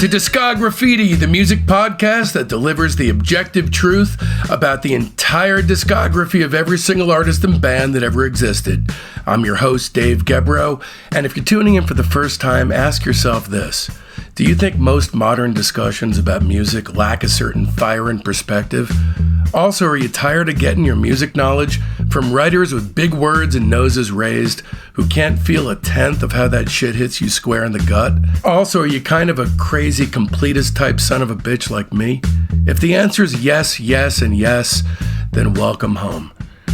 to Discograffiti, the music podcast that delivers the objective truth about the entire discography of every single artist and band that ever existed. I'm your host, Dave Gebrow, and if you're tuning in for the first time, ask yourself this. Do you think most modern discussions about music lack a certain fire and perspective? Also, are you tired of getting your music knowledge from writers with big words and noses raised who can't feel a tenth of how that shit hits you square in the gut? Also, are you kind of a crazy completist type son of a bitch like me? If the answer is yes, yes, and yes, then welcome home.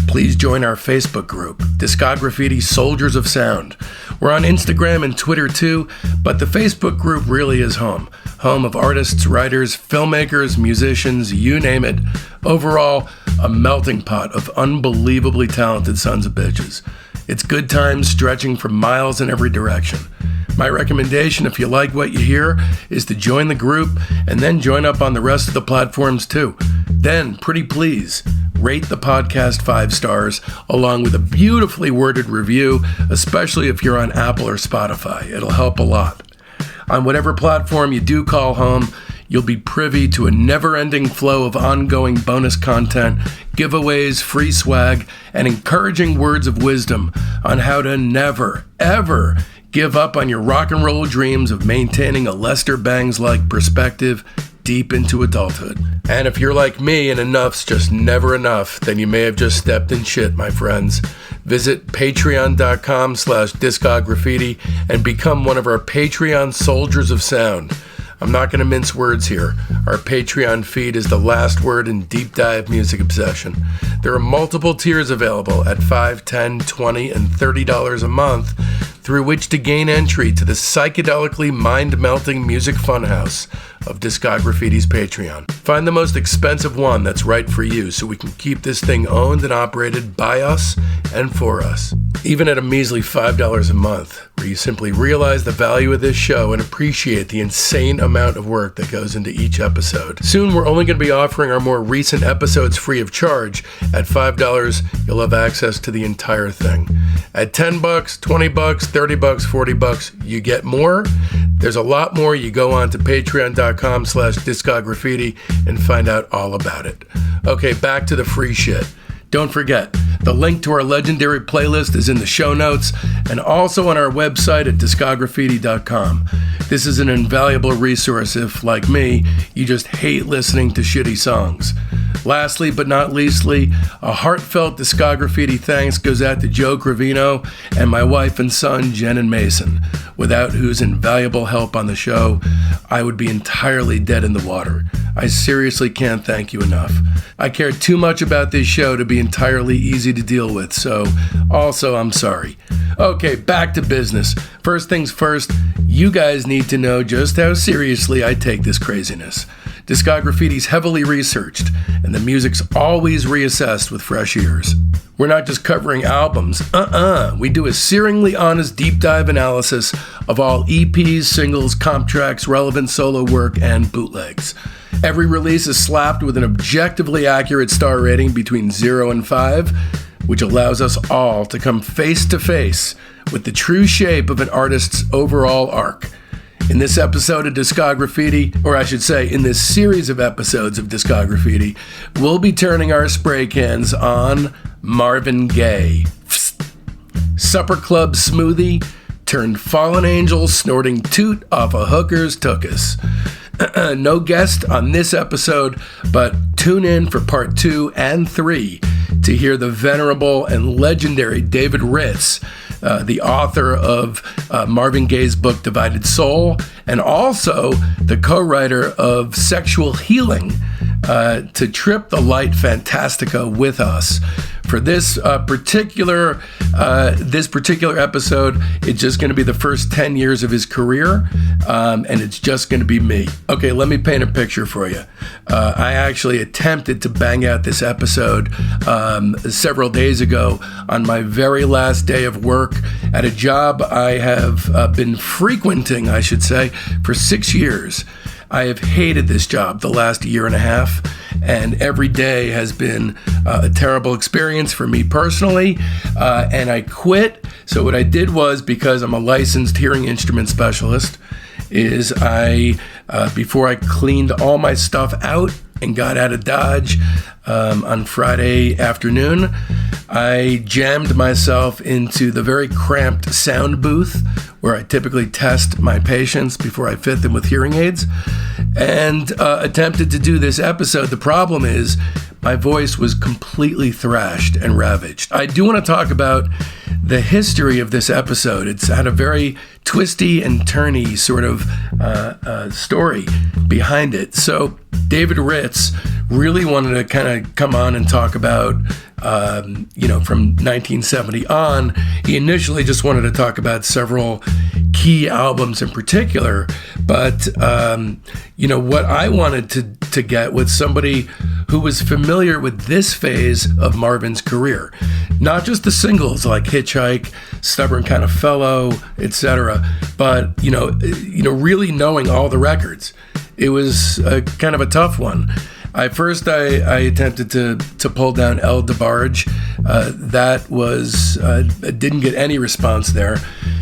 Please join our Facebook group, Discograffiti Soldiers of Sound. We're on Instagram and Twitter too, but the Facebook group really is home. Home of artists, writers, filmmakers, musicians, you name it. Overall, a melting pot of unbelievably talented sons of bitches. It's good times stretching for miles in every direction. My recommendation, if you like what you hear, is to join the group and then join up on the rest of the platforms too. Then, pretty please, rate the podcast 5 stars along with a beautifully worded review, especially if you're on Apple or Spotify. It'll help a lot. On whatever platform you do call home, you'll be privy to a never-ending flow of ongoing bonus content, giveaways, free swag, and encouraging words of wisdom on how to never, ever give up on your rock and roll dreams of maintaining a Lester Bangs-like perspective deep into adulthood. And if you're like me and enough's just never enough, then you may have just stepped in shit, my friends. Visit patreon.com/discograffiti and become one of our Patreon Soldiers of Sound. I'm not going to mince words here. Our Patreon feed is the last word in deep dive music obsession. There are multiple tiers available at $5, $10, $20, and $30 a month, through which to gain entry to the psychedelically mind-melting music funhouse of Discograffiti's Patreon. Find the most expensive one that's right for you so we can keep this thing owned and operated by us and for us. Even at a measly $5 a month, where you simply realize the value of this show and appreciate the insane amount of work that goes into each episode. Soon we're only going to be offering our more recent episodes free of charge. At $5, you'll have access to the entire thing. At $10, $20, $30, $40, you get more. There's a lot more. You go on to patreon.com/discograffiti and find out all about it. Okay, back to the free shit. Don't forget, the link to our legendary playlist is in the show notes and also on our website at discograffiti.com. This is an invaluable resource if, like me, you just hate listening to shitty songs. Lastly, but not leastly, a heartfelt Discograffiti thanks goes out to Joe Cravino and my wife and son, Jen and Mason, without whose invaluable help on the show, I would be entirely dead in the water. I seriously can't thank you enough. I care too much about this show to be entirely easy to deal with, so also I'm sorry. Okay, back to business. First things first, you guys need to know just how seriously I take this craziness. Discograffiti's heavily researched, and the music's always reassessed with fresh ears. We're not just covering albums. We do a searingly honest deep dive analysis of all EPs, singles, comp tracks, relevant solo work, and bootlegs. Every release is slapped with an objectively accurate star rating between 0 and 5, which allows us all to come face to face with the true shape of an artist's overall arc. In this episode of Discograffiti, or I should say, in this series of episodes of Discograffiti, we'll be turning our spray cans on Marvin Gaye. Supper club smoothie turned fallen angel snorting toot off a hooker's tuchus. No guest on this episode, but tune in for part 2 and 3 to hear the venerable and legendary David Ritz, the author of Marvin Gaye's book Divided Soul, and also the co-writer of Sexual Healing, to trip the light fantastica with us. For this particular episode, it's just going to be the first 10 years of his career, and it's just going to be me. Okay, let me paint a picture for you. I actually attempted to bang out this episode several days ago on my very last day of work at a job I have been frequenting, I should say, for 6 years. I have hated this job the last year and a half, and every day has been a terrible experience for me personally, and I quit. So what I did was, because I'm a licensed hearing instrument specialist, is before I cleaned all my stuff out and got out of Dodge on Friday afternoon, I jammed myself into the very cramped sound booth where I typically test my patients before I fit them with hearing aids, and attempted to do this episode. The problem is my voice was completely thrashed and ravaged. I do want to talk about the history of this episode. It's had a very twisty and turny sort of story behind it. So David Ritz really wanted to kind of come on and talk about, from 1970 on. He initially just wanted to talk about several key albums in particular, but what I wanted to get was somebody who was familiar with this phase of Marvin's career, not just the singles like Hitchhike, Stubborn Kind of Fellow, etc., but really knowing all the records. It was kind of a tough one. I attempted to pull down El DeBarge. That was didn't get any response there.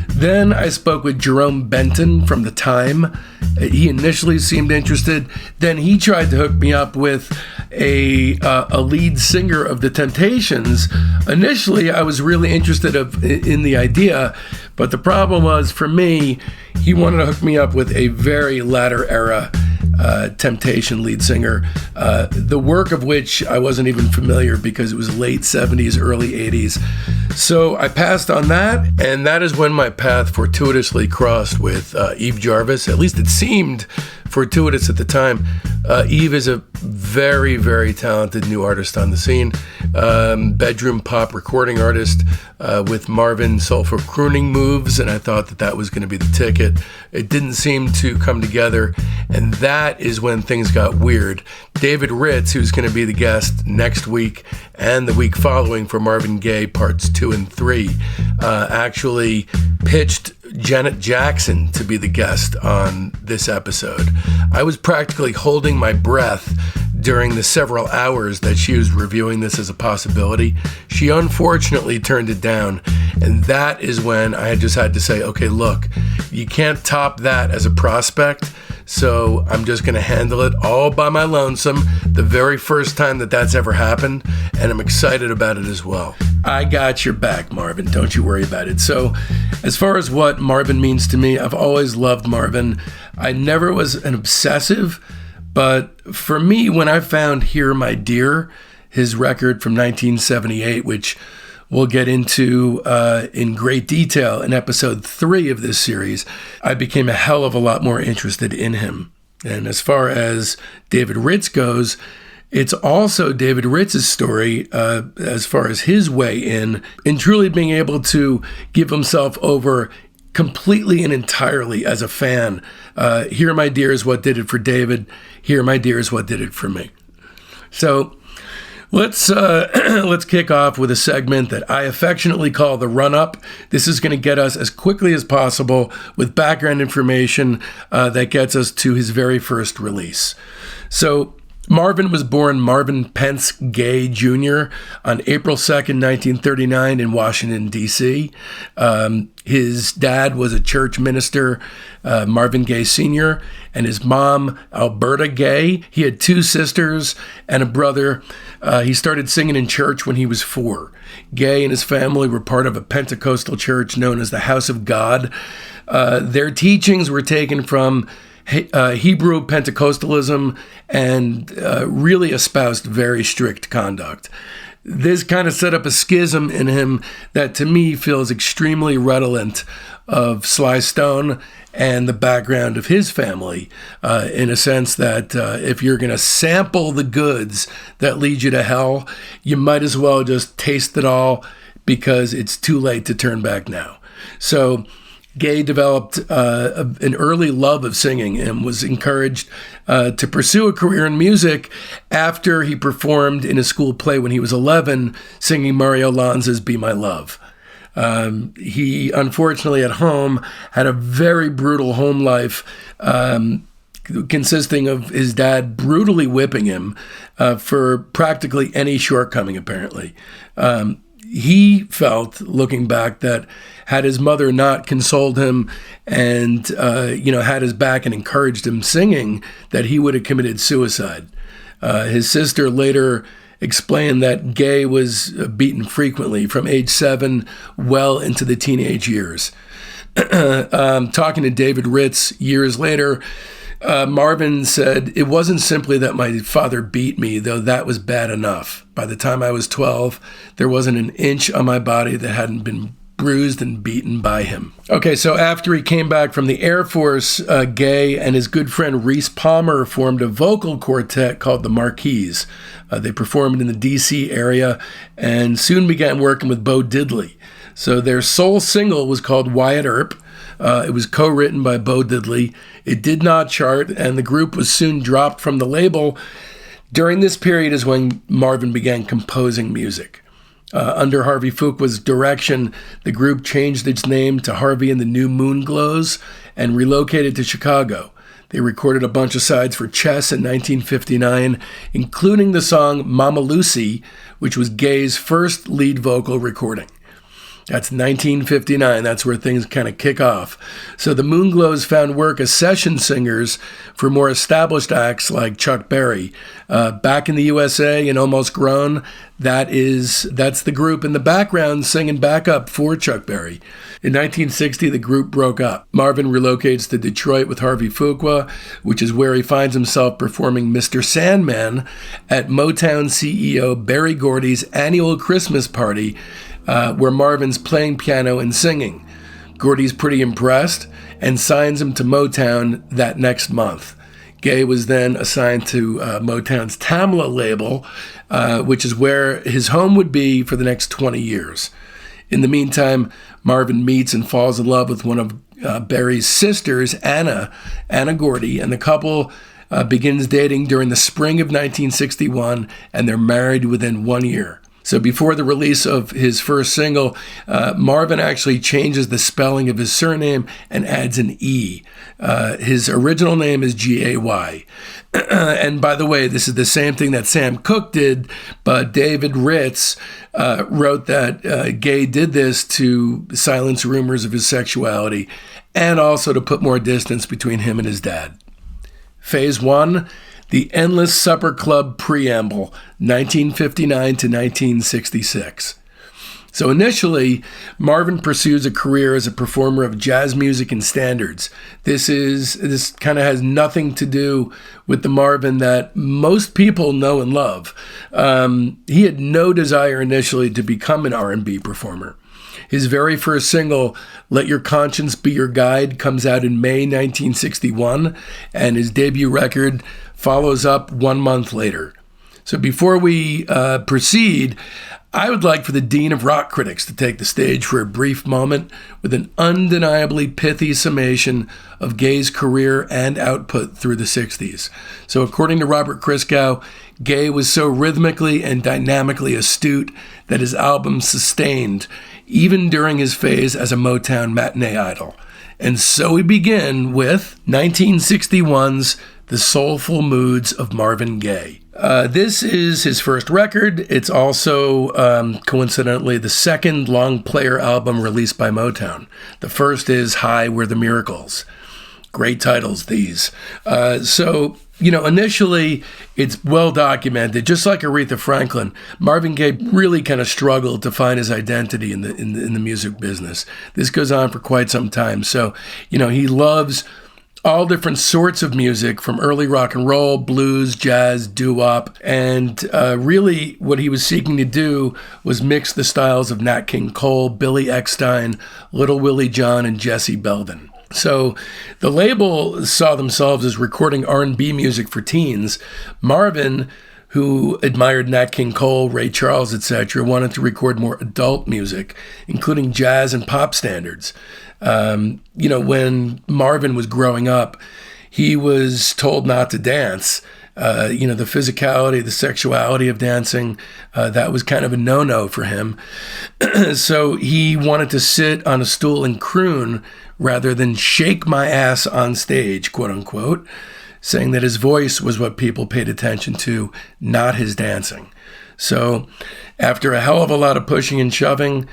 Then I spoke with Jerome Benton from The Time. He initially seemed interested. Then he tried to hook me up with a lead singer of The Temptations. Initially, I was really interested in the idea, but the problem was, for me, he wanted to hook me up with a very latter era Temptation lead singer, the work of which I wasn't even familiar because it was late 70s, early 80s. So I passed on that, and that is when my path fortuitously crossed with Eve Jarvis. At least it seemed fortuitous at the time. Eve is a very, very talented new artist on the scene. Bedroom pop recording artist with Marvin soulful crooning moves, and I thought that was going to be the ticket. It didn't seem to come together, and that is when things got weird. David Ritz, who's going to be the guest next week and the week following for Marvin Gaye Parts 2 and 3, actually pitched Janet Jackson to be the guest on this episode. I was practically holding my breath during the several hours that she was reviewing this as a possibility. She unfortunately turned it down, and that is when I just had to say, okay, look, you can't top that as a prospect, so I'm just going to handle it all by my lonesome, the very first time that's ever happened, and I'm excited about it as well. I got your back, Marvin. Don't you worry about it. So as far as what Marvin means to me, I've always loved Marvin. I never was an obsessive, but for me, when I found Here My Dear, his record from 1978, which we'll get into in great detail in episode 3 of this series, I became a hell of a lot more interested in him. And as far as David Ritz goes, it's also David Ritz's story as far as his way in truly being able to give himself over completely and entirely as a fan. Here My Dear is what did it for David. Here My Dear is what did it for me. So let's kick off with a segment that I affectionately call the run-up. This is going to get us as quickly as possible with background information that gets us to his very first release. So Marvin was born Marvin Pence Gaye Jr. on April 2nd, 1939 in Washington, D.C. His dad was a church minister, Marvin Gaye Sr., and his mom, Alberta Gaye. He had 2 sisters and a brother. He started singing in church when he was 4. Gaye and his family were part of a Pentecostal church known as the House of God. Their teachings were taken from Hebrew Pentecostalism and really espoused very strict conduct. This kind of set up a schism in him that to me feels extremely redolent of Sly Stone and the background of his family, in a sense that if you're going to sample the goods that lead you to hell, you might as well just taste it all because it's too late to turn back now. So Gaye developed an early love of singing and was encouraged to pursue a career in music after he performed in a school play when he was 11, singing Mario Lanza's Be My Love. He, unfortunately, at home, had a very brutal home life, consisting of his dad brutally whipping him for practically any shortcoming, apparently. he felt, looking back, that had his mother not consoled him and, had his back and encouraged him singing, that he would have committed suicide. His sister later explained that Gaye was beaten frequently from age 7 well into the teenage years. Talking to David Ritz years later, Marvin said, "It wasn't simply that my father beat me, though that was bad enough. By the time I was 12, there wasn't an inch on my body that hadn't been bruised and beaten by him." Okay, so after he came back from the Air Force, Gaye and his good friend Reese Palmer formed a vocal quartet called the Marquis. They performed in the D.C. area and soon began working with Bo Diddley. So their sole single was called Wyatt Earp. It was co-written by Bo Diddley. It did not chart, and the group was soon dropped from the label. During this period is when Marvin began composing music. Under Harvey Fuqua's direction, the group changed its name to Harvey and the New Moonglows and relocated to Chicago. They recorded a bunch of sides for Chess in 1959, including the song Mama Lucy, which was Gaye's first lead vocal recording. That's 1959. That's where things kind of kick off. So the Moonglows found work as session singers for more established acts like Chuck Berry. Back in the USA and Almost Grown, that's the group in the background singing backup for Chuck Berry. In 1960, the group broke up. Marvin relocates to Detroit with Harvey Fuqua, which is where he finds himself performing Mr. Sandman at Motown CEO Berry Gordy's annual Christmas party, where Marvin's playing piano and singing. Gordy's pretty impressed and signs him to Motown that next month. Gaye was then assigned to Motown's Tamla label, which is where his home would be for the next 20 years. In the meantime, Marvin meets and falls in love with one of Berry's sisters, Anna Gordy, and the couple begins dating during the spring of 1961, and they're married within 1 year. So before the release of his first single, Marvin actually changes the spelling of his surname and adds an E. His original name is Gay. And by the way, this is the same thing that Sam Cooke did, but David Ritz wrote that Gaye did this to silence rumors of his sexuality and also to put more distance between him and his dad. Phase 1. The Endless Supper Club Preamble, 1959 to 1966. So initially, Marvin pursues a career as a performer of jazz music and standards. This kind of has nothing to do with the Marvin that most people know and love. He had no desire initially to become an R&B performer. His very first single, Let Your Conscience Be Your Guide, comes out in May 1961, and his debut record follows up 1 month later. So before we proceed, I would like for the Dean of Rock Critics to take the stage for a brief moment with an undeniably pithy summation of Gaye's career and output through the 60s. So according to Robert Christgau, Gaye was so rhythmically and dynamically astute that his albums sustained even during his phase as a Motown matinee idol. And so we begin with 1961's The Soulful Moods of Marvin Gaye. This is his first record. It's also, coincidentally, the second long player album released by Motown. The first is High Were the Miracles. Great titles, these. Initially, it's well documented. Just like Aretha Franklin, Marvin Gaye really kind of struggled to find his identity in the music business. This goes on for quite some time. So, he loves all different sorts of music, from early rock and roll, blues, jazz, doo-wop, and really what he was seeking to do was mix the styles of Nat King Cole, Billy Eckstine, Little Willie John, and Jesse Belvin. So the label saw themselves as recording R&B music for teens. Marvin, who admired Nat King Cole, Ray Charles, etc., wanted to record more adult music, including jazz and pop standards. When Marvin was growing up, he was told not to dance. The physicality, the sexuality of dancing, that was kind of a no-no for him. So he wanted to sit on a stool and croon rather than shake my ass on stage, quote unquote. saying that his voice was what people paid attention to, not his dancing. So after a hell of a lot of pushing and shoving,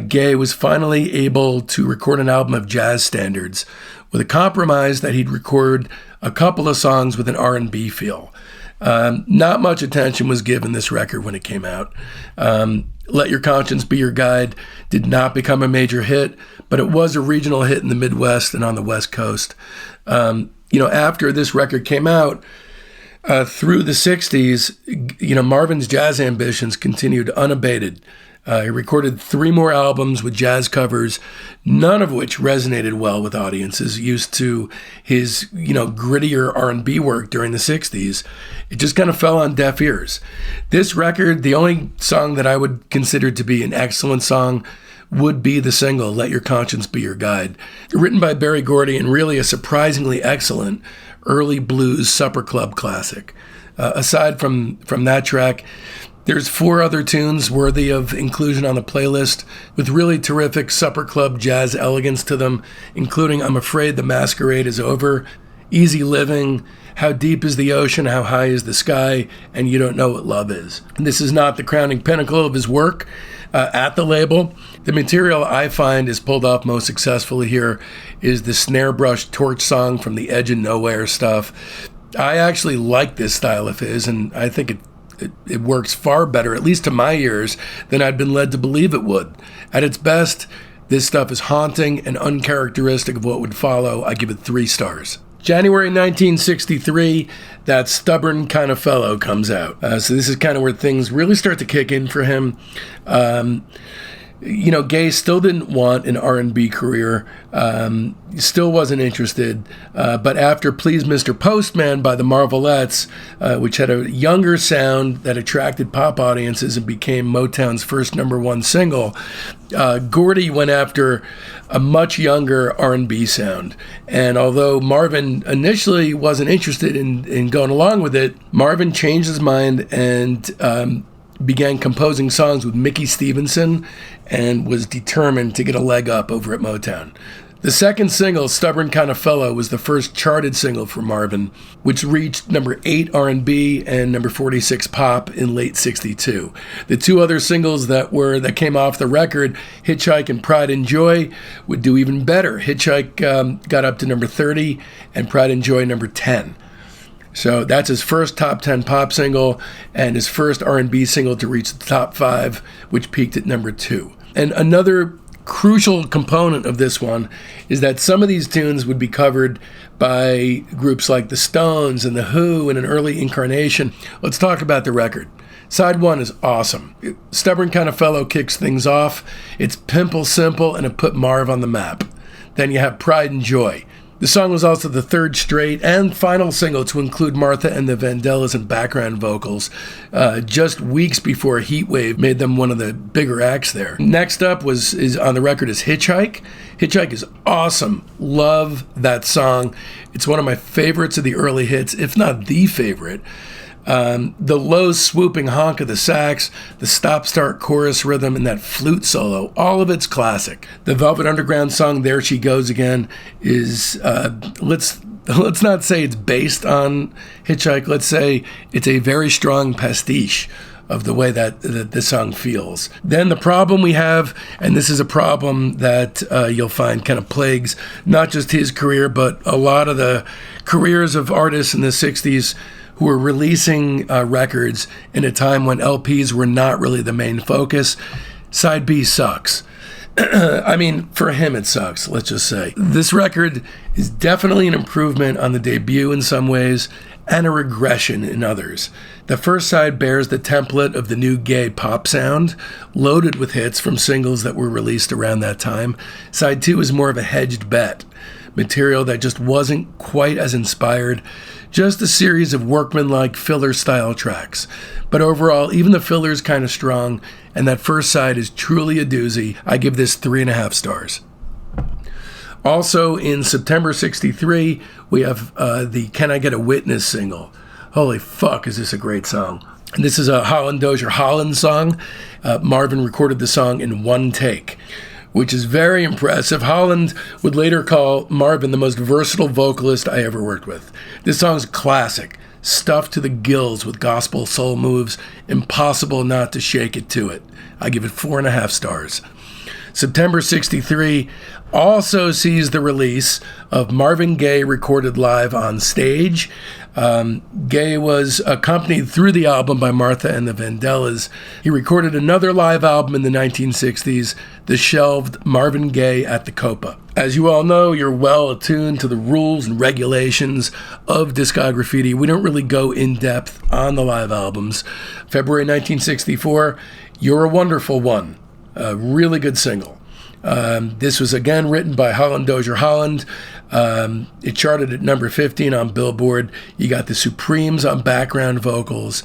Gaye was finally able to record an album of jazz standards with a compromise that he'd record a couple of songs with an R&B feel. Not much attention was given this record when it came out. Let Your Conscience Be Your Guide did not become a major hit, but it was a regional hit in the Midwest and on the West Coast. After this record came out, through the 60s, Marvin's jazz ambitions continued unabated. He recorded 3 more albums with jazz covers, none of which resonated well with audiences used to his, grittier R&B work during the 60s. It just kind of fell on deaf ears. This record, the only song that I would consider to be an excellent song would be the single, Let Your Conscience Be Your Guide, written by Berry Gordy and really a surprisingly excellent early blues supper club classic. Aside from that track, there's 4 other tunes worthy of inclusion on the playlist with really terrific supper club jazz elegance to them, including I'm Afraid the Masquerade is Over, Easy Living, How Deep is the Ocean, How High is the Sky, and You Don't Know What Love Is. And this is not the crowning pinnacle of his work at the label. The material I find is pulled off most successfully here is the snare brush torch song from the Edge of Nowhere stuff. I actually like this style of his, and I think it works far better, at least to my ears, than I'd been led to believe it would. At its best, this stuff is haunting and uncharacteristic of what would follow. I give it 3 stars. January 1963, That Stubborn Kind of Fellow comes out. So this is kind of where things really start to kick in for him. Gaye still didn't want an R&B career, still wasn't interested, but after Please Mr. Postman by the Marvelettes, which had a younger sound that attracted pop audiences and became Motown's first #1 single, Gordy went after a much younger R&B sound. And although Marvin initially wasn't interested in going along with it, Marvin changed his mind and began composing songs with Mickey Stevenson and was determined to get a leg up over at Motown. The second single, Stubborn Kind of Fellow, was the first charted single for Marvin, which reached number 8 R&B and number 46 pop in late 62. The 2 other singles that came off the record, Hitchhike and Pride and Joy, would do even better. Hitchhike got up to number 30 and Pride and Joy number 10. So that's his first top 10 pop single and his first R&B single to reach the top 5, which peaked at number 2. And another crucial component of this one is that some of these tunes would be covered by groups like the Stones and the Who in an early incarnation. Let's talk about the record. Side 1 is awesome. Stubborn Kind of Fellow kicks things off. It's pimple simple and it put Marv on the map. Then you have Pride and Joy. The song was also the 3rd straight and final single to include Martha and the Vandellas in background vocals, just weeks before Heatwave made them one of the bigger acts there. Next up is on the record is Hitchhike. Hitchhike is awesome. Love that song. It's one of my favorites of the early hits, if not the favorite. The low swooping honk of the sax, the stop-start chorus rhythm, and that flute solo, all of it's classic. The Velvet Underground song, There She Goes Again, is, let's not say it's based on Hitchhike, let's say it's a very strong pastiche of the way that the song feels. Then the problem we have, and this is a problem that you'll find kind of plagues not just his career, but a lot of the careers of artists in the 60s who were releasing records in a time when LPs were not really the main focus. Side B sucks. I mean, for him it sucks, let's just say. This record is definitely an improvement on the debut in some ways, and a regression in others. The first side bears the template of the new Gaye pop sound, loaded with hits from singles that were released around that time. Side 2 is more of a hedged bet, material that just wasn't quite as inspired, just a series of workmanlike filler-style tracks. But overall, even the filler is kind of strong, and that first side is truly a doozy. I give this 3.5 stars. Also, in September 63, we have the Can I Get a Witness single. Holy fuck, is this a great song. And this is a Holland Dozier Holland song. Marvin recorded the song in one take. which is very impressive. Holland would later call Marvin the most versatile vocalist I ever worked with. This song's classic, stuffed to the gills with gospel soul moves, impossible not to shake it to it. I give it 4.5 stars. September 63 also sees the release of Marvin Gaye recorded live on stage. Gaye was accompanied through the album by Martha and the Vandellas. He recorded another live album in the 1960s, the shelved Marvin Gaye at the Copa. As you all know, you're well attuned to the rules and regulations of Discograffiti. We don't really go in depth on the live albums. February 1964, You're a Wonderful One. A really good single. This was again written by Holland Dozier Holland. It charted at number 15 on Billboard. You got the Supremes on background vocals.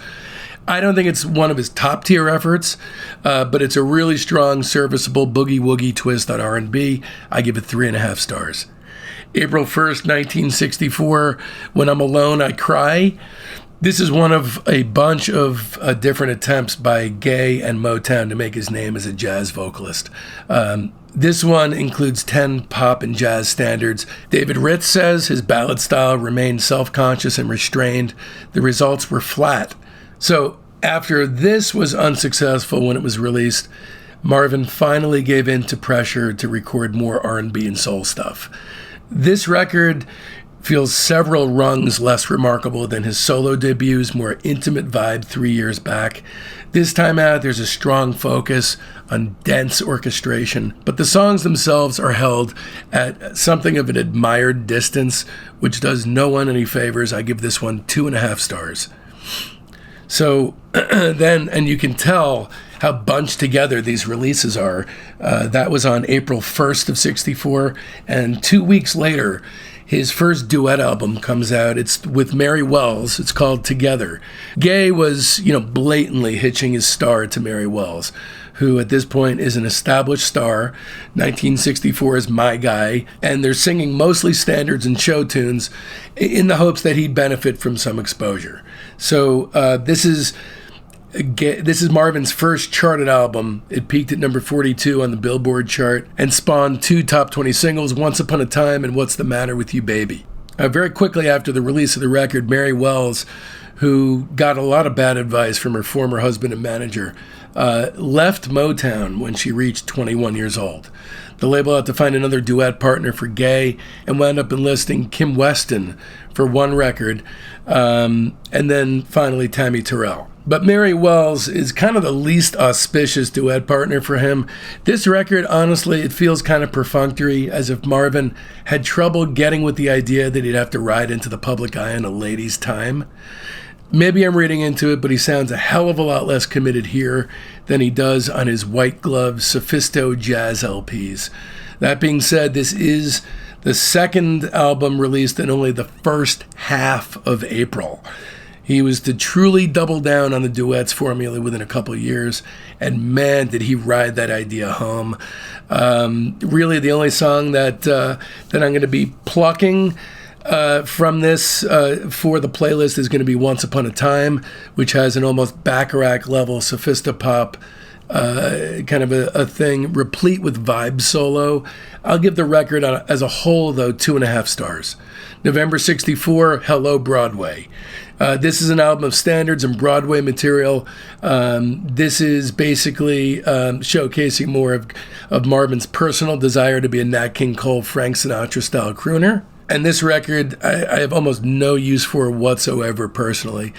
I don't think it's one of his top tier efforts, but it's a really strong, serviceable boogie woogie twist on R&B. I give it 3.5 stars. April 1st, 1964, When I'm Alone, I Cry. This is one of a bunch of different attempts by Gaye and Motown to make his name as a jazz vocalist. This one includes 10 pop and jazz standards. David Ritz says his ballad style remained self-conscious and restrained. The results were flat. So after this was unsuccessful when it was released, Marvin finally gave in to pressure to record more R&B and soul stuff. This record feels several rungs less remarkable than his solo debut's more intimate vibe 3 years back. This time out, there's a strong focus on dense orchestration, but the songs themselves are held at something of an admired distance, which does no one any favors. I give this one 2.5 stars. So then, and you can tell how bunched together these releases are. That was on April 1st of 64, and 2 weeks later, his first duet album comes out. It's with Mary Wells. It's called Together. Gaye was, blatantly hitching his star to Mary Wells, who at this point is an established star. 1964 is My Guy, and they're singing mostly standards and show tunes in the hopes that he'd benefit from some exposure. So this is Marvin's first charted album. It peaked at number 42 on the Billboard chart and spawned 2 top 20 singles, Once Upon a Time and What's the Matter with You, Baby. Very quickly after the release of the record, Mary Wells, who got a lot of bad advice from her former husband and manager, left Motown when she reached 21 years old. The label had to find another duet partner for Gaye and wound up enlisting Kim Weston for one record, and then finally Tammy Terrell. But Mary Wells is kind of the least auspicious duet partner for him. This record, honestly, it feels kind of perfunctory, as if Marvin had trouble getting with the idea that he'd have to ride into the public eye in a lady's time. Maybe I'm reading into it, but he sounds a hell of a lot less committed here than he does on his white glove Sophisto jazz LPs. That being said, this is the second album released in only the first half of April. He was to truly double down on the duets formula within a couple of years, and man, did he ride that idea home. Really, the only song that I'm going to be plucking from this for the playlist is going to be Once Upon a Time, which has an almost Bacharach-level sophistopop kind of a thing, replete with vibe solo. I'll give the record as a whole, though, 2.5 stars. November 64, Hello Broadway. This is an album of standards and Broadway material. This is basically showcasing more of Marvin's personal desire to be a Nat King Cole, Frank Sinatra-style crooner. And this record, I have almost no use for whatsoever personally.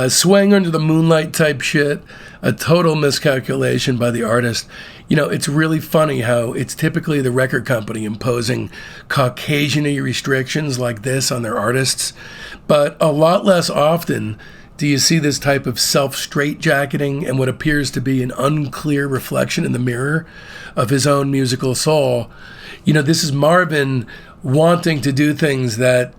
Swaying under the moonlight type shit, a total miscalculation by the artist. It's really funny how it's typically the record company imposing Caucasian-y restrictions like this on their artists, but a lot less often do you see this type of self-straitjacketing and what appears to be an unclear reflection in the mirror of his own musical soul. This is Marvin wanting to do things that,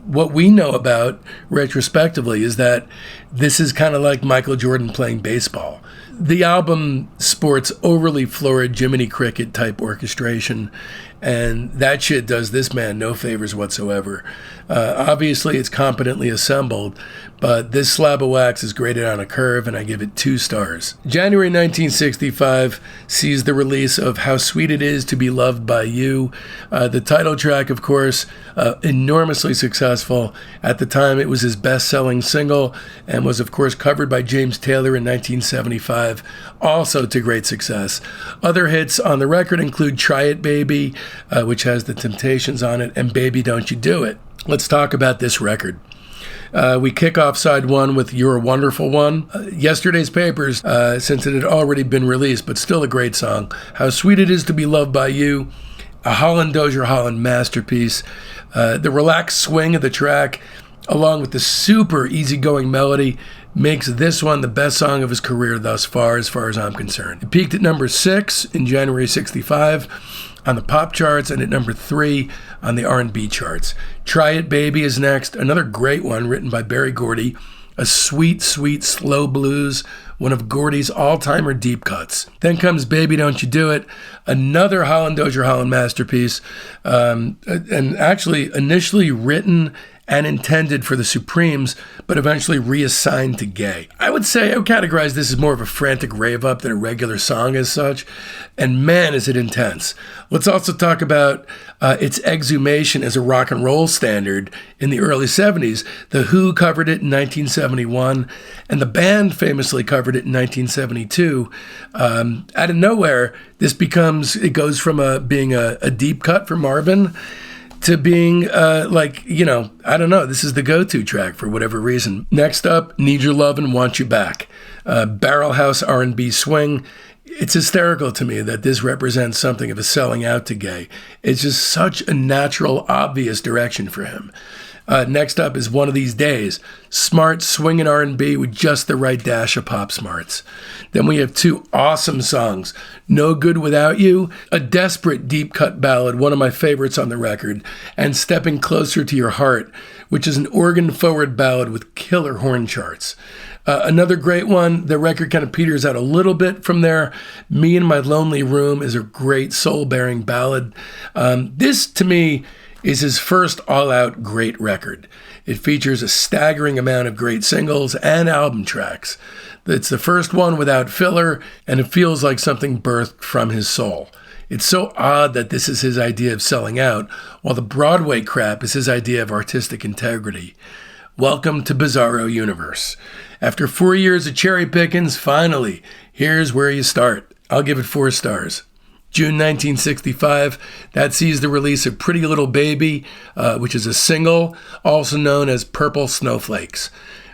what we know about retrospectively is that this is kind of like Michael Jordan playing baseball. The album sports overly florid Jiminy Cricket type orchestration, and that shit does this man no favors whatsoever. Obviously, it's competently assembled, but this slab of wax is graded on a curve, and I give it 2 stars. January 1965 sees the release of How Sweet It Is to Be Loved by You. The title track, of course, enormously successful. At the time, it was his best-selling single and was, of course, covered by James Taylor in 1975, also to great success. Other hits on the record include Try It Baby, which has the Temptations on it, and Baby Don't You Do It. Let's talk about this record. We kick off side 1 with You're a Wonderful One. Yesterday's Papers, since it had already been released, but still a great song. How Sweet It Is to Be Loved by You, a Holland Dozier Holland masterpiece. The relaxed swing of the track, along with the super easygoing melody, makes this one the best song of his career thus far as I'm concerned. It peaked at number 6 in January 65 on the pop charts and at number 3 on the R&B charts. Try It Baby is next, another great one written by Berry Gordy, a sweet, sweet slow blues, one of Gordy's all-timer deep cuts. Then comes Baby Don't You Do It, another Holland Dozier Holland masterpiece, and actually initially written and intended for the Supremes, but eventually reassigned to Gaye. I would categorize this as more of a frantic rave-up than a regular song as such, and man, is it intense. Let's also talk about its exhumation as a rock and roll standard in the early 70s. The Who covered it in 1971, and the band famously covered it in 1972. Out of nowhere, it goes from being a deep cut for Marvin to being this is the go-to track for whatever reason. Next up, Need Your Love and Want You Back. Barrelhouse R&B swing. It's hysterical to me that this represents something of a selling out to Gaye. It's just such a natural, obvious direction for him. Next up is One of These Days. Smart swinging R&B with just the right dash of pop smarts. Then we have 2 awesome songs. No Good Without You, a desperate deep cut ballad, one of my favorites on the record, and Stepping Closer to Your Heart, which is an organ forward ballad with killer horn charts. Another great one, the record kind of peters out a little bit from there. Me in My Lonely Room is a great soul-bearing ballad. This, to me, is his first all-out great record. It features a staggering amount of great singles and album tracks. It's the first one without filler, and it feels like something birthed from his soul. It's so odd that this is his idea of selling out, while the Broadway crap is his idea of artistic integrity. Welcome to Bizarro Universe. After 4 years of cherry pickings, finally, here's where you start. I'll give it 4 stars. June 1965, that sees the release of Pretty Little Baby, which is a single, also known as Purple Snowflakes.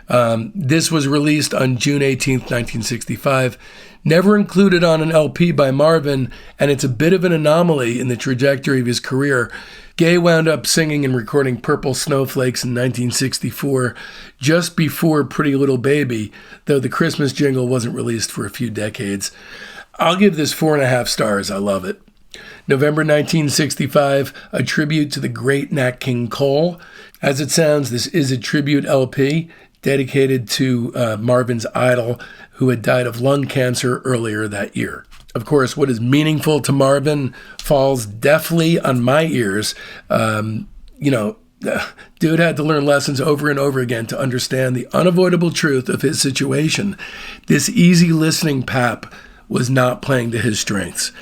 This was released on June 18th, 1965, never included on an LP by Marvin, and it's a bit of an anomaly in the trajectory of his career. Gaye wound up singing and recording Purple Snowflakes in 1964, just before Pretty Little Baby, though the Christmas jingle wasn't released for a few decades. I'll give this 4.5 stars. I love it. November 1965, a tribute to the great Nat King Cole. As it sounds, this is a tribute LP dedicated to Marvin's idol, who had died of lung cancer earlier that year. Of course, what is meaningful to Marvin falls deftly on my ears. Dude had to learn lessons over and over again to understand the unavoidable truth of his situation. This easy listening pap was not playing to his strengths.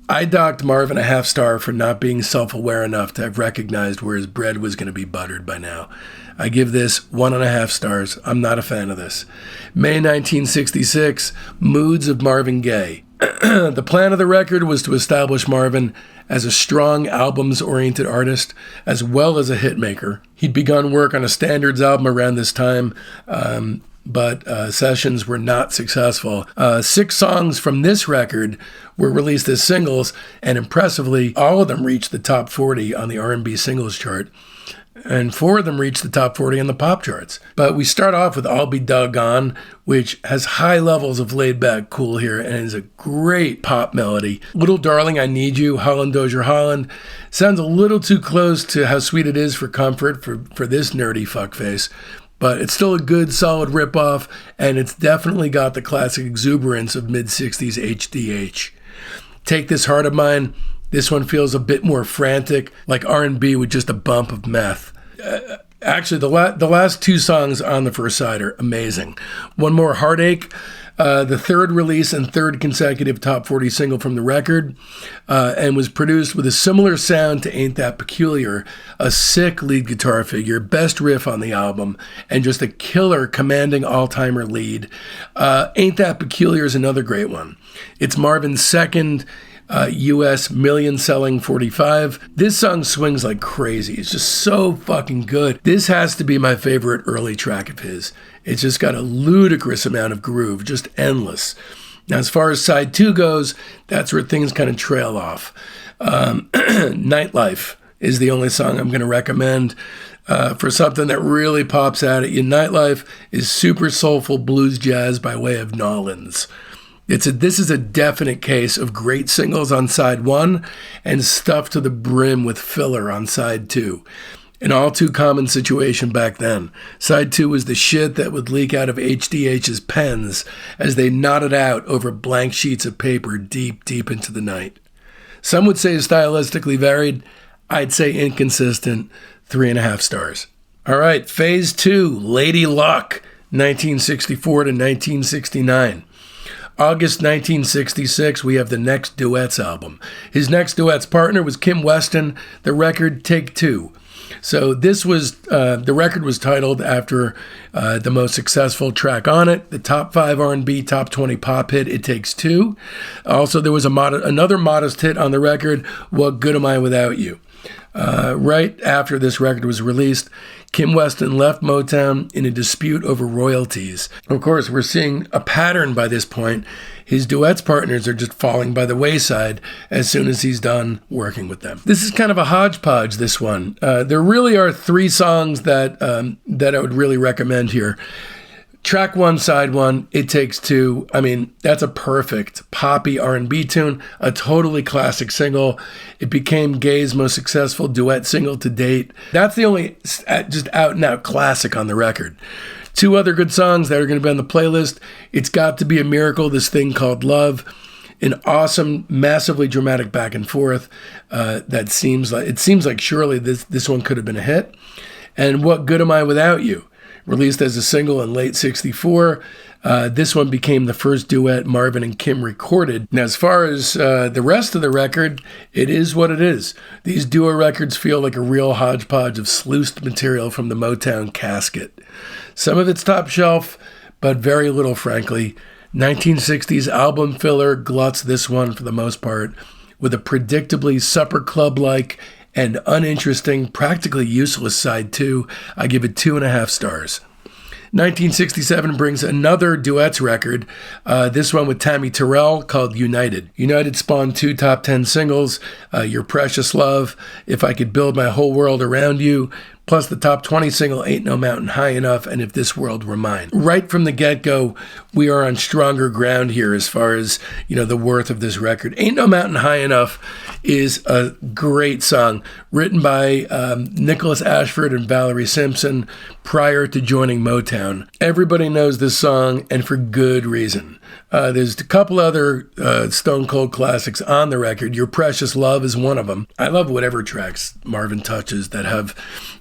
I docked Marvin a 0.5 star for not being self-aware enough to have recognized where his bread was going to be buttered by now. I give this 1.5 stars. I'm not a fan of this. May 1966, Moods of Marvin Gaye. The plan of the record was to establish Marvin as a strong albums-oriented artist, as well as a hitmaker. He'd begun work on a standards album around this time, but sessions were not successful. 6 songs from this record were released as singles, and impressively, all of them reached the top 40 on the R&B singles chart. and 4 of them reached the top 40 on the pop charts. But we start off with I'll Be Doggone, which has high levels of laid-back cool here and is a great pop melody. Little Darling, I Need You, Holland Dozier Holland, sounds a little too close to How Sweet It Is for Comfort for this nerdy fuckface. But it's still a good, solid ripoff, and it's definitely got the classic exuberance of mid-60s HDH. Take This Heart of Mine. This one feels a bit more frantic, like R&B with just a bump of meth. Actually, the last 2 songs on the first side are amazing. One More Heartache, the 3rd release and 3rd consecutive top 40 single from the record, and was produced with a similar sound to Ain't That Peculiar, a sick lead guitar figure, best riff on the album, and just a killer commanding all-timer lead. Ain't That Peculiar is another great one. It's Marvin's second U.S. million-selling 45. This song swings like crazy. It's just so fucking good. This has to be my favorite early track of his. It's just got a ludicrous amount of groove, just endless. Now, as far as side 2 goes, that's where things kind of trail off. Nightlife is the only song I'm going to recommend for something that really pops out at you. Nightlife is super soulful blues jazz by way of Nolans. This is a definite case of great singles on side 1 and stuffed to the brim with filler on side 2. An all too common situation back then. Side 2 was the shit that would leak out of HDH's pens as they nodded out over blank sheets of paper deep, deep into the night. Some would say stylistically varied. I'd say inconsistent. 3.5 stars. All right, phase 2, Lady Luck, 1964 to 1969. August 1966, we have the Next Duets album. His Next Duets partner was Kim Weston, the record Take Two. So this was, the record was titled after the most successful track on it, the top 5 R&B, top 20 pop hit, It Takes Two. Also, there was another modest hit on the record, What Good Am I Without You? Right after this record was released, Kim Weston left Motown in a dispute over royalties. Of course, we're seeing a pattern by this point. His duets partners are just falling by the wayside as soon as he's done working with them. This is kind of a hodgepodge, this one. There really are 3 songs that I would really recommend here. Track 1, side 1, It Takes Two. I mean, that's a perfect poppy R&B tune, a totally classic single. It became Gaye's most successful duet single to date. That's the only just out-and-out classic on the record. 2 other good songs that are going to be on the playlist. It's Got to Be a Miracle, This Thing Called Love. An awesome, massively dramatic back and forth that seems like surely this one could have been a hit. And What Good Am I Without You? Released as a single in late 64. This one became the first duet Marvin and Kim recorded. Now, as far as the rest of the record, it is what it is. These duo records feel like a real hodgepodge of sluiced material from the Motown casket. Some of it's top shelf, but very little, frankly. 1960s album filler gluts this one for the most part, with a predictably supper club-like and uninteresting, practically useless side 2. I give it 2.5 stars. 1967 brings another duets record, this one with Tammy Terrell, called United. United spawned 2 top 10 singles, Your Precious Love, If I Could Build My Whole World Around You, plus the top 20 single Ain't No Mountain High Enough and If This World Were Mine. Right from the get-go, we are on stronger ground here as far as, the worth of this record. Ain't No Mountain High Enough is a great song written by Nicholas Ashford and Valerie Simpson prior to joining Motown. Everybody knows this song, and for good reason. There's a couple other Stone Cold classics on the record. Your Precious Love is one of them. I love whatever tracks Marvin touches that have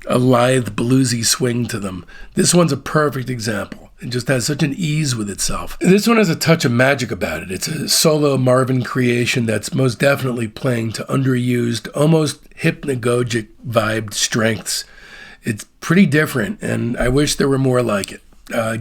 a lithe, bluesy swing to them. This one's a perfect example. It just has such an ease with itself. This one has a touch of magic about it. It's a solo Marvin creation that's most definitely playing to underused, almost hypnagogic vibed strengths. It's pretty different, and I wish there were more like it.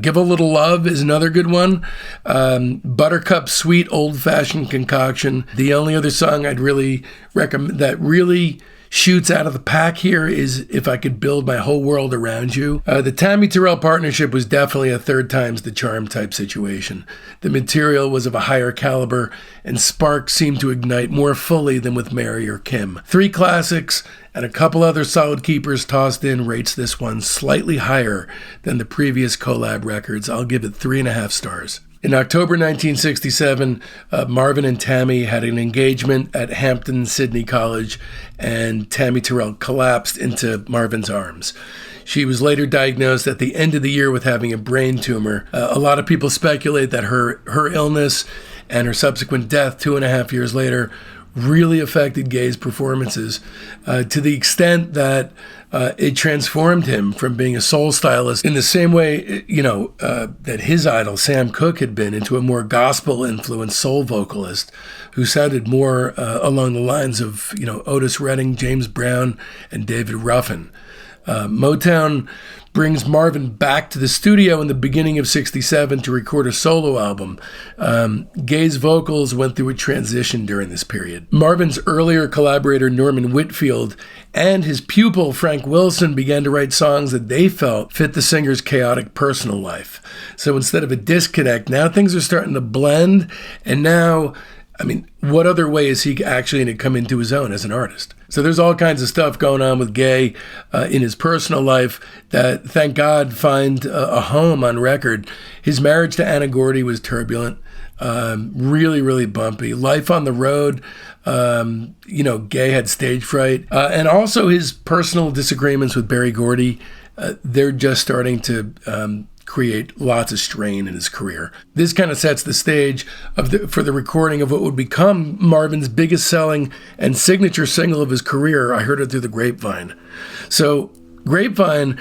Give a Little Love is another good one. Buttercup Sweet Old Fashioned Concoction. The only other song I'd really recommend that really shoots out of the pack here is If I Could Build My Whole World Around You. The Tammy Terrell partnership was definitely a third time's the charm type situation. The material was of a higher caliber, and sparks seemed to ignite more fully than with Mary or Kim. 3 classics and a couple other solid keepers tossed in rates this one slightly higher than the previous collab records. I'll give it 3.5 stars. In October 1967, Marvin and Tammy had an engagement at Hampton Sydney College, and Tammy Terrell collapsed into Marvin's arms. She was later diagnosed at the end of the year with having a brain tumor. A lot of people speculate that her illness and her subsequent death 2.5 years later really affected Gaye's performances to the extent that it transformed him from being a soul stylist in the same way, that his idol, Sam Cooke, had been, into a more gospel-influenced soul vocalist who sounded more along the lines of, Otis Redding, James Brown, and David Ruffin. Motown brings Marvin back to the studio in the beginning of '67 to record a solo album. Gaye's vocals went through a transition during this period. Marvin's earlier collaborator Norman Whitfield and his pupil Frank Wilson began to write songs that they felt fit the singer's chaotic personal life. So instead of a disconnect, now things are starting to blend, and now, what other way is he actually going to come into his own as an artist? So there's all kinds of stuff going on with Gaye in his personal life that, thank God, find a home on record. His marriage to Anna Gordy was turbulent, really, really bumpy. Life on the road, Gaye had stage fright. And also his personal disagreements with Berry Gordy, they're just starting to create lots of strain in his career. This kind of sets the stage for the recording of what would become Marvin's biggest selling and signature single of his career, I Heard It Through the Grapevine. So Grapevine,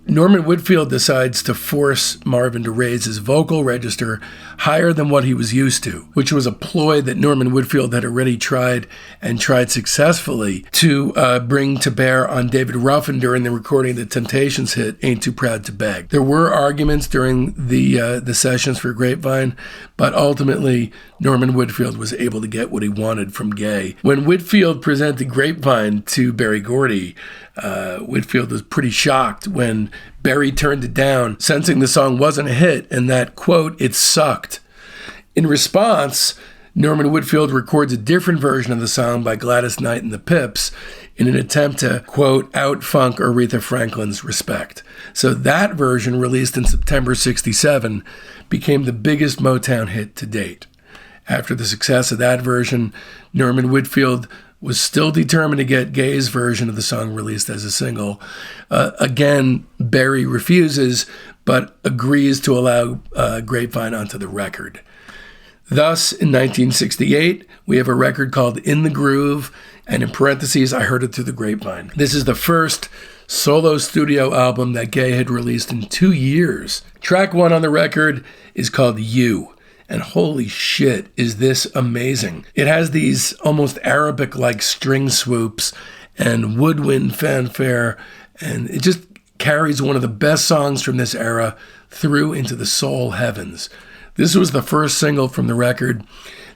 Norman Whitfield decides to force Marvin to raise his vocal register higher than what he was used to, which was a ploy that Norman Whitfield had already tried successfully to bring to bear on David Ruffin during the recording of the Temptations hit Ain't Too Proud to Beg. There were arguments during the sessions for Grapevine, but ultimately Norman Whitfield was able to get what he wanted from Gaye. When Whitfield presented Grapevine to Berry Gordy, Whitfield was pretty shocked when Berry turned it down, sensing the song wasn't a hit and that, quote, it sucked. In response, Norman Whitfield records a different version of the song by Gladys Knight and the Pips in an attempt to, quote, out-funk Aretha Franklin's Respect. So that version, released in September '67, became the biggest Motown hit to date. After the success of that version, Norman Whitfield was still determined to get Gaye's version of the song released as a single. Again, Berry refuses, but agrees to allow Grapevine onto the record. Thus, in 1968, we have a record called In the Groove, and in parentheses, I Heard It Through the Grapevine. This is the first solo studio album that Gaye had released in 2 years. Track 1 on the record is called You. And holy shit, is this amazing. It has these almost Arabic-like string swoops and woodwind fanfare, and it just carries one of the best songs from this era through into the soul heavens. This was the first single from the record.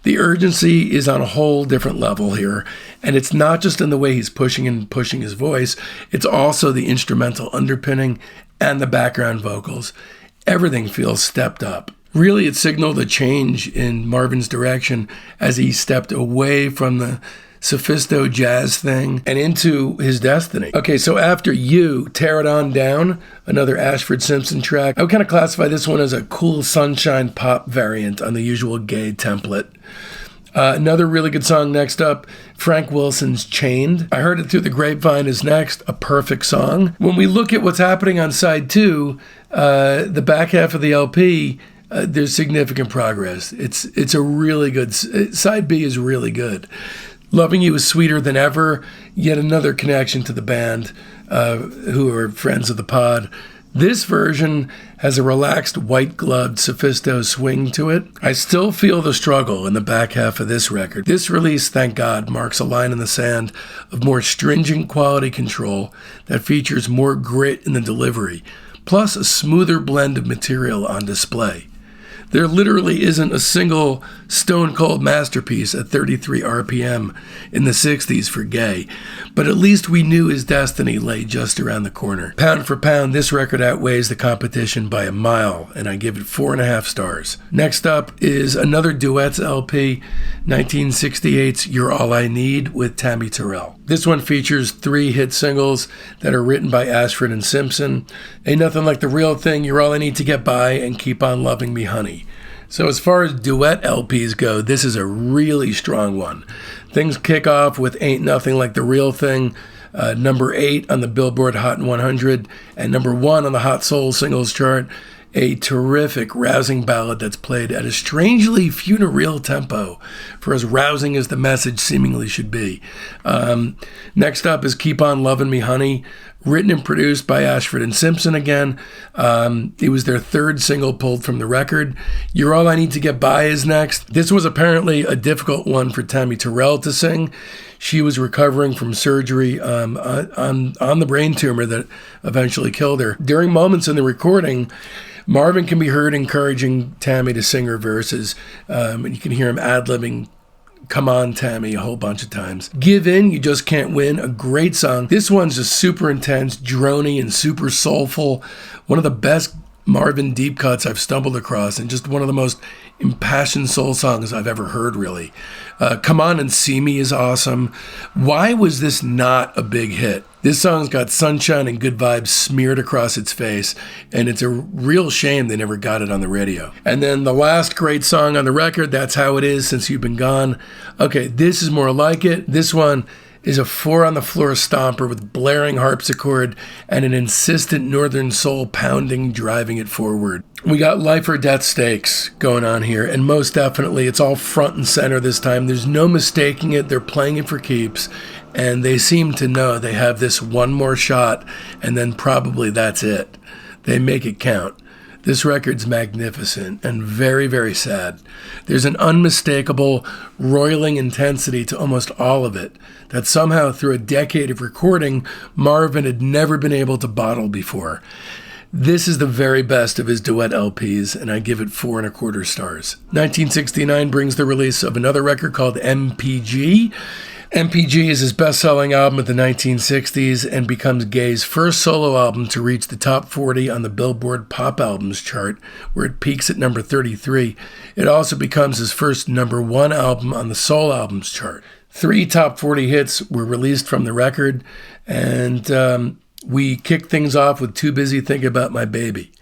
The urgency is on a whole different level here, and it's not just in the way he's pushing his voice, it's also the instrumental underpinning and the background vocals. Everything feels stepped up. Really, it signaled a change in Marvin's direction as he stepped away from the sophisto jazz thing and into his destiny. Okay, so after You, Tear It On Down, another Ashford Simpson track, I would kind of classify this one as a cool sunshine pop variant on the usual Gaye template. Another really good song next up, Frank Wilson's Chained. I Heard It Through the Grapevine is next, a perfect song. When we look at what's happening on side 2, the back half of the LP, there's significant progress. It's a really good, side B is really good. Loving You Is Sweeter Than Ever, yet another connection to the band, who are friends of the pod. This version has a relaxed, white-gloved sophisto swing to it. I still feel the struggle in the back half of this record. This release, thank God, marks a line in the sand of more stringent quality control that features more grit in the delivery, plus a smoother blend of material on display. There literally isn't a single stone cold masterpiece at 33 RPM in the 60s for Gaye, but at least we knew his destiny lay just around the corner. Pound for pound, this record outweighs the competition by a mile, and I give it 4.5 stars. Next up is another duets LP, 1968's You're All I Need with Tammy Terrell. This one features 3 hit singles that are written by Ashford and Simpson. Ain't Nothing Like the Real Thing, You're All I Need to Get By, and Keep On Loving Me Honey. So as far as duet LPs go, this is a really strong one. Things kick off with Ain't Nothing Like the Real Thing, number 8 on the Billboard Hot 100, and number 1 on the Hot Soul Singles chart. A terrific, rousing ballad that's played at a strangely funereal tempo for as rousing as the message seemingly should be. Next up is Keep On Lovin' Me Honey, written and produced by Ashford and Simpson again. It was their 3rd single pulled from the record. You're All I Need to Get By is next. This was apparently a difficult one for Tammy Terrell to sing. She was recovering from surgery on the brain tumor that eventually killed her. During moments in the recording, Marvin can be heard encouraging Tammy to sing her verses, and you can hear him ad-libbing Come On Tammy a whole bunch of times. Give In, You Just Can't Win, a great song. This one's just super intense, drony, and super soulful. One of the best Marvin deep cuts I've stumbled across, and just one of the most impassioned soul songs I've ever heard, really. Come On and See Me is awesome. Why was this not a big hit? This song's got sunshine and good vibes smeared across its face, and it's a real shame they never got it on the radio. And then the last great song on the record, That's How It Is Since You've Been Gone. Okay, this is more like it. This one is a 4-on-the-floor stomper with blaring harpsichord and an insistent northern soul pounding, driving it forward. We got life or death stakes going on here, and most definitely it's all front and center this time. There's no mistaking it. They're playing it for keeps, and they seem to know they have this one more shot, and then probably that's it. They make it count. This record's magnificent and very, very sad. There's an unmistakable, roiling intensity to almost all of it that somehow, through a decade of recording, Marvin had never been able to bottle before. This is the very best of his duet LPs, and I give it 4.25 stars. 1969 brings the release of another record called MPG. MPG is his best-selling album of the 1960s and becomes Gaye's first solo album to reach the top 40 on the Billboard Pop Albums chart, where it peaks at number 33. It also becomes his first number 1 album on the Soul Albums chart. 3 top 40 hits were released from the record, and we kicked things off with Too Busy Thinking About My Baby.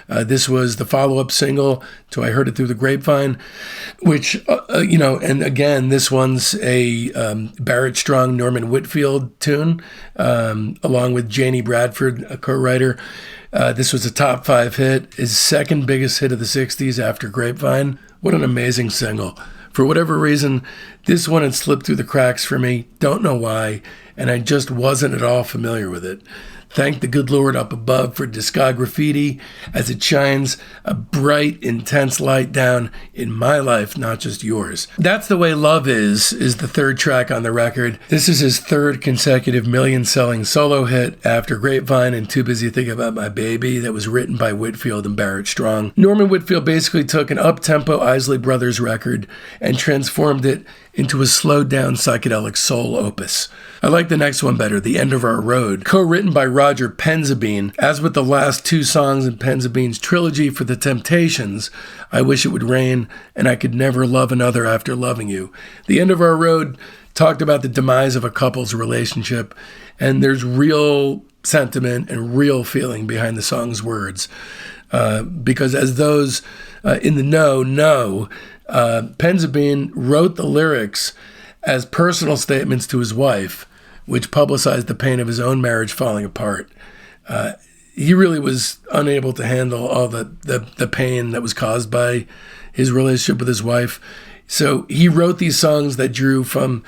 This was the follow-up single to I Heard It Through the Grapevine, which, and again, this one's a Barrett Strong, Norman Whitfield tune, along with Janie Bradford, a co-writer. This was a top 5 hit, his second biggest hit of the 60s after Grapevine. What an amazing single. For whatever reason, this one had slipped through the cracks for me. Don't know why, and I just wasn't at all familiar with it. Thank the good Lord up above for Discograffiti as it shines a bright, intense light down in my life, not just yours. That's the Way Love is the 3rd track on the record. This is his 3rd consecutive million-selling solo hit after Grapevine and Too Busy Thinking About My Baby that was written by Whitfield and Barrett Strong. Norman Whitfield basically took an up-tempo Isley Brothers record and transformed it into a slowed-down psychedelic soul opus. I like the next one better, The End of Our Road, co-written by Roger Penzabene. As with the last 2 songs in Penzabene's trilogy for The Temptations, I Wish It Would Rain and I Could Never Love Another After Loving You. The End of Our Road talked about the demise of a couple's relationship, and there's real sentiment and real feeling behind the song's words. Because as those in the know, Penzabene wrote the lyrics as personal statements to his wife, which publicized the pain of his own marriage falling apart. He really was unable to handle all the pain that was caused by his relationship with his wife. So he wrote these songs that drew from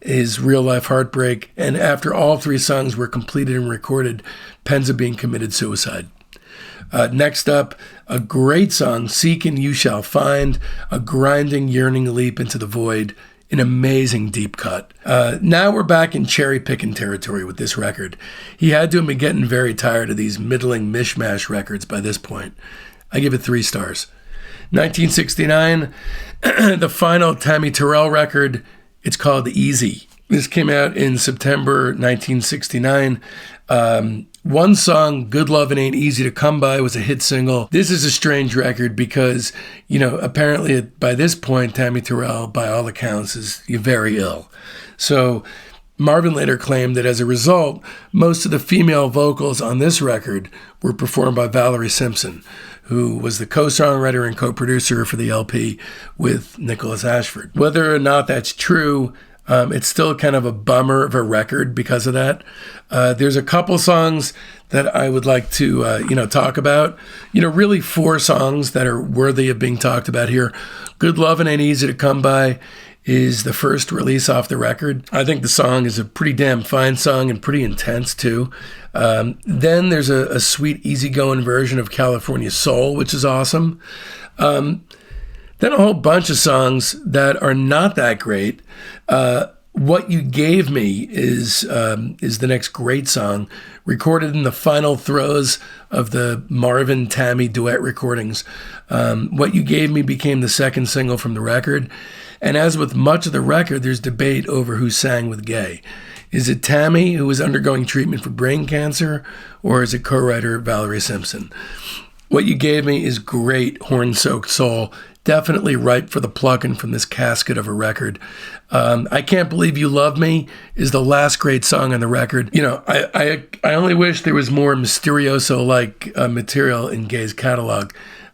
his real-life heartbreak, and after all 3 songs were completed and recorded, Penzabene committed suicide. Next up, a great song, Seek and You Shall Find, a grinding, yearning leap into the void, an amazing deep cut. Now we're back in cherry-picking territory with this record. He had to have been getting very tired of these middling mishmash records by this point. I give it 3 stars. 1969, the final Tammy Terrell record, it's called Easy. This came out in September 1969. One song, Good Lovin' Ain't Easy to Come By, was a hit single. This is a strange record because, apparently by this point, Tammy Terrell, by all accounts, is very ill. So Marvin later claimed that as a result, most of the female vocals on this record were performed by Valerie Simpson, who was the co-songwriter and co-producer for the LP with Nicholas Ashford. Whether or not that's true, it's still kind of a bummer of a record because of that. There's a couple songs that I would like to, talk about. Really 4 songs that are worthy of being talked about here. Good Lovin' Ain't Easy to Come By is the first release off the record. I think the song is a pretty damn fine song and pretty intense too. Then there's a sweet, easygoing version of California Soul, which is awesome. Then a whole bunch of songs that are not that great. What You Gave Me is the next great song, recorded in the final throes of the Marvin Tammy duet recordings. What You Gave Me became the second single from the record. And as with much of the record, there's debate over who sang with Gaye. Is it Tammy, who was undergoing treatment for brain cancer, or is it co-writer Valerie Simpson? What You Gave Me is great horn-soaked soul, definitely ripe for the plucking from this casket of a record. I Can't Believe You Love Me is the last great song on the record. I only wish there was more Mysterioso-like material in Gaye's catalog.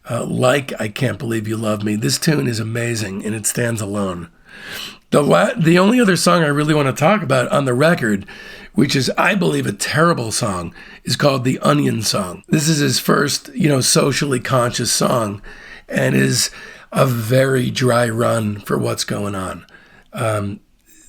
Like I Can't Believe You Love Me. This tune is amazing, and it stands alone. The only other song I really want to talk about on the record, which is, I believe, a terrible song, is called The Onion Song. This is his first, socially conscious song, and is a very dry run for what's going on.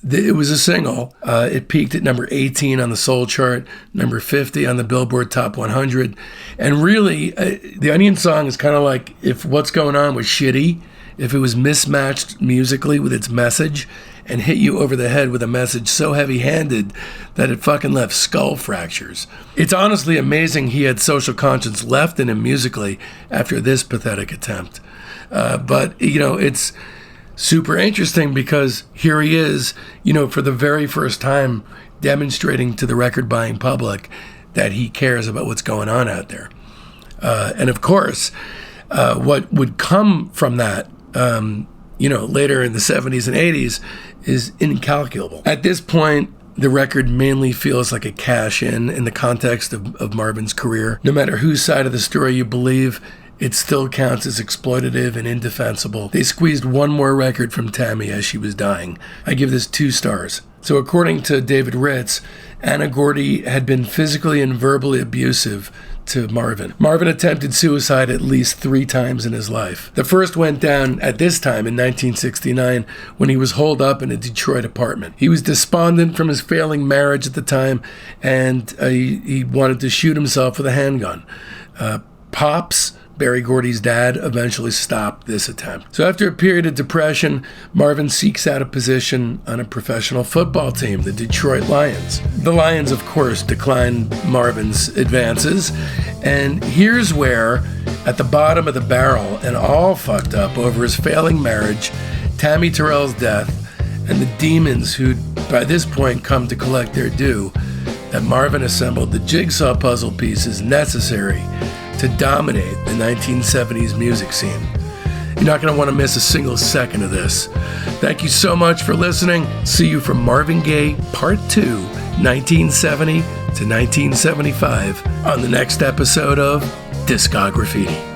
It was a single. It peaked at number 18 on the Soul chart, number 50 on the Billboard Top 100. And really, The Onion Song is kind of like if What's Going On was shitty, if it was mismatched musically with its message and hit you over the head with a message so heavy-handed that it fucking left skull fractures. It's honestly amazing he had social conscience left in him musically after this pathetic attempt. But it's super interesting because here he is, for the very first time demonstrating to the record-buying public that he cares about what's going on out there. And of course, what would come from that, later in the 70s and 80s is incalculable. At this point, the record mainly feels like a cash-in the context of Marvin's career. No matter whose side of the story you believe, it still counts as exploitative and indefensible. They squeezed one more record from Tammy as she was dying. I give this 2 stars. So according to David Ritz, Anna Gordy had been physically and verbally abusive to Marvin. Marvin attempted suicide at least 3 times in his life. The first went down at this time in 1969 when he was holed up in a Detroit apartment. He was despondent from his failing marriage at the time, and he wanted to shoot himself with a handgun. Pops, Barry Gordy's dad, eventually stopped this attempt. So after a period of depression, Marvin seeks out a position on a professional football team, the Detroit Lions. The Lions, of course, declined Marvin's advances. And here's where, at the bottom of the barrel and all fucked up over his failing marriage, Tammy Terrell's death, and the demons who'd by this point come to collect their due, that Marvin assembled the jigsaw puzzle pieces necessary to dominate the 1970s music scene. You're not going to want to miss a single second of this. Thank you so much for listening. See you from Marvin Gaye Part 2, 1970 to 1975, on the next episode of Discograffiti.